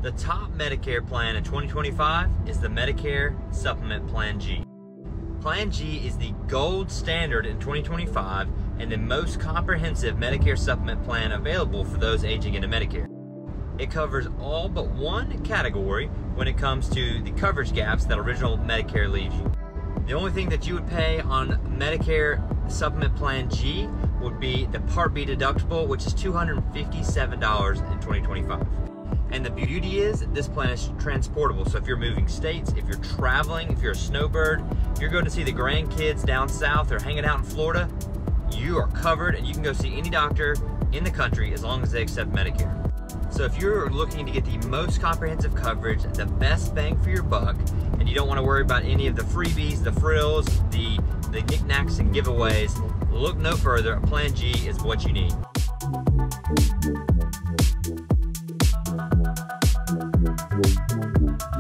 The top Medicare plan in 2025 is the Medicare Supplement Plan G. Plan G is the gold standard in 2025 and the most comprehensive Medicare supplement plan available for those aging into Medicare. It covers all but one category when it comes to the coverage gaps that original Medicare leaves you. The only thing that you would pay on Medicare Supplement Plan G would be the Part B deductible, which is $257 in 2025. And the beauty is this plan is transportable. So if you're moving states, if you're traveling, if you're a snowbird, if you're going to see the grandkids down south or hanging out in Florida, you are covered and you can go see any doctor in the country as long as they accept Medicare. So if you're looking to get the most comprehensive coverage, the best bang for your buck, and you don't want to worry about any of the freebies, the frills, the knickknacks and giveaways, look no further. Plan G is what you need.